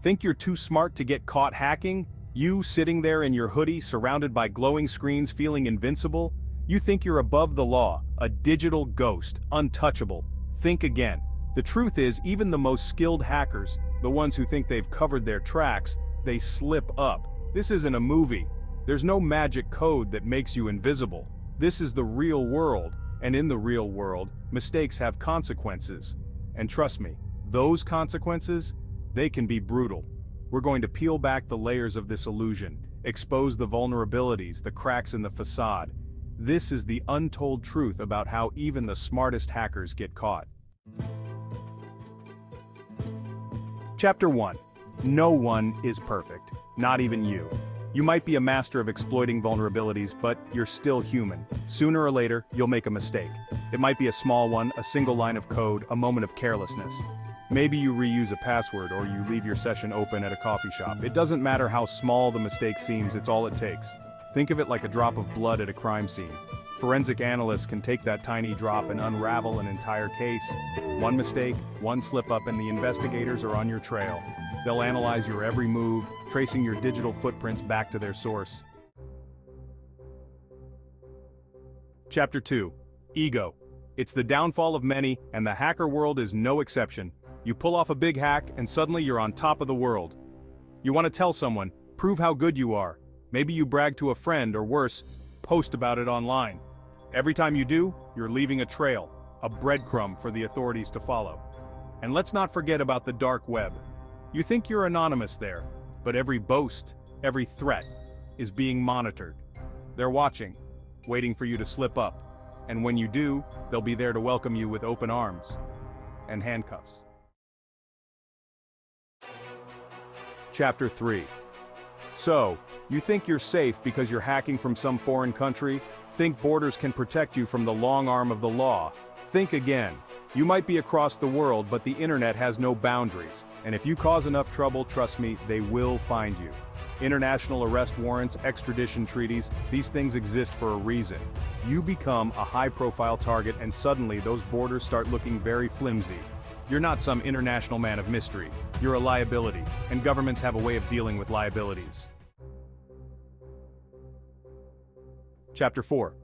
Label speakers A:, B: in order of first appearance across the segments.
A: Think you're too smart to get caught hacking? You sitting there in your hoodie surrounded by glowing screens feeling invincible? You think you're above the law, a digital ghost, untouchable. Think again. The truth is, even the most skilled hackers, the ones who think they've covered their tracks, they slip up. This isn't a movie. There's no magic code that makes you invisible. This is the real world, and in the real world, mistakes have consequences. And trust me, those consequences, they can be brutal. We're going to peel back the layers of this illusion, expose the vulnerabilities, the cracks in the facade. This is the untold truth about how even the smartest hackers get caught. Chapter 1. No one is perfect, not even you. You might be a master of exploiting vulnerabilities, but you're still human. Sooner or later, you'll make a mistake. It might be a small one, a single line of code, a moment of carelessness. Maybe you reuse a password or you leave your session open at a coffee shop. It doesn't matter how small the mistake seems, it's all it takes. Think of it like a drop of blood at a crime scene. Forensic analysts can take that tiny drop and unravel an entire case. One mistake, one slip-up, and the investigators are on your trail. They'll analyze your every move, tracing your digital footprints back to their source. Chapter 2. Ego. It's the downfall of many, and the hacker world is no exception. You pull off a big hack, and suddenly you're on top of the world. You want to tell someone, prove how good you are. Maybe you brag to a friend, or worse, post about it online. Every time you do, you're leaving a trail, a breadcrumb for the authorities to follow. And let's not forget about the dark web. You think you're anonymous there, but every boast, every threat, is being monitored. They're watching, waiting for you to slip up. And when you do, they'll be there to welcome you with open arms and handcuffs. Chapter 3. So, you think you're safe because you're hacking from some foreign country? Think borders can protect you from the long arm of the law? Think again. You might be across the world, but the internet has no boundaries. And if you cause enough trouble, trust me, they will find you. International arrest warrants, extradition treaties, these things exist for a reason. You become a high-profile target and suddenly those borders start looking very flimsy. You're not some international man of mystery. You're a liability, and governments have a way of dealing with liabilities. Chapter 4.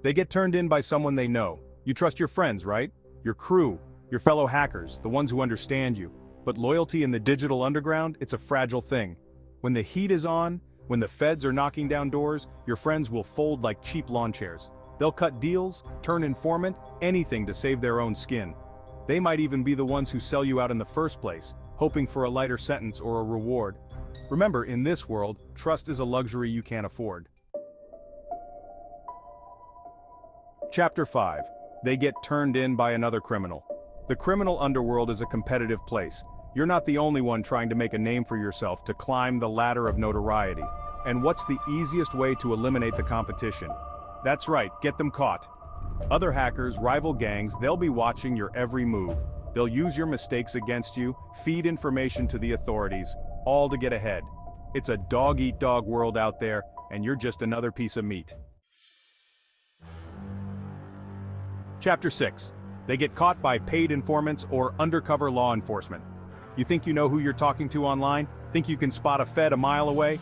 A: They get turned in by someone they know. You trust your friends, right? Your crew, your fellow hackers, the ones who understand you. But loyalty in the digital underground, it's a fragile thing. When the heat is on, when the feds are knocking down doors, your friends will fold like cheap lawn chairs. They'll cut deals, turn informant, anything to save their own skin. They might even be the ones who sell you out in the first place, hoping for a lighter sentence or a reward. Remember, in this world, trust is a luxury you can't afford. Chapter 5. They get turned in by another criminal. The criminal underworld is a competitive place. You're not the only one trying to make a name for yourself, to climb the ladder of notoriety. And what's the easiest way to eliminate the competition? That's right, get them caught. Other hackers, rival gangs, they'll be watching your every move. They'll use your mistakes against you, feed information to the authorities, all to get ahead. It's a dog-eat-dog world out there, and you're just another piece of meat. Chapter 6. They get caught by paid informants or undercover law enforcement. You think you know who you're talking to online? Think you can spot a Fed a mile away?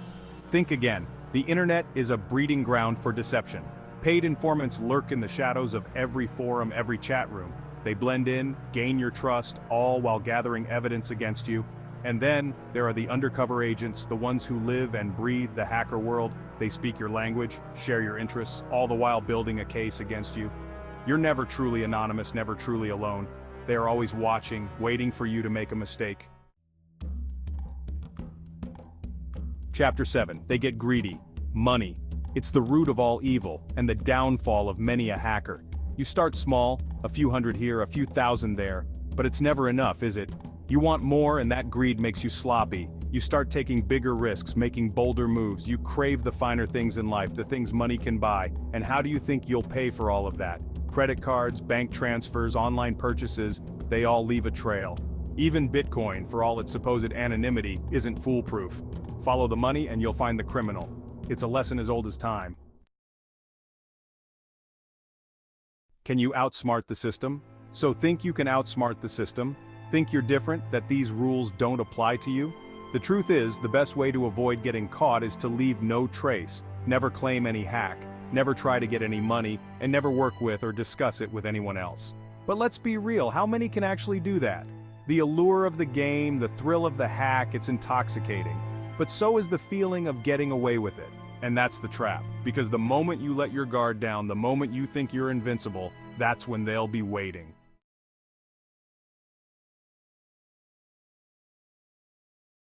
A: Think again. The internet is a breeding ground for deception. Paid informants lurk in the shadows of every forum, every chat room. They blend in, gain your trust, all while gathering evidence against you. And then, there are the undercover agents, the ones who live and breathe the hacker world. They speak your language, share your interests, all the while building a case against you. You're never truly anonymous, never truly alone. They are always watching, waiting for you to make a mistake. Chapter 7. They get greedy. Money. It's the root of all evil, and the downfall of many a hacker. You start small, a few hundred here, a few thousand there, but it's never enough, is it? You want more, and that greed makes you sloppy. You start taking bigger risks, making bolder moves. You crave the finer things in life, the things money can buy. And how do you think you'll pay for all of that? Credit cards, bank transfers, online purchases, they all leave a trail. Even Bitcoin, for all its supposed anonymity, isn't foolproof. Follow the money and you'll find the criminal. It's a lesson as old as time. Can you outsmart the system? So think you can outsmart the system? Think you're different, that these rules don't apply to you? The truth is, the best way to avoid getting caught is to leave no trace, never claim any hack, never try to get any money, and never work with or discuss it with anyone else. But let's be real, how many can actually do that? The allure of the game, the thrill of the hack, it's intoxicating. But so is the feeling of getting away with it. And that's the trap, because the moment you let your guard down, the moment you think you're invincible, that's when they'll be waiting.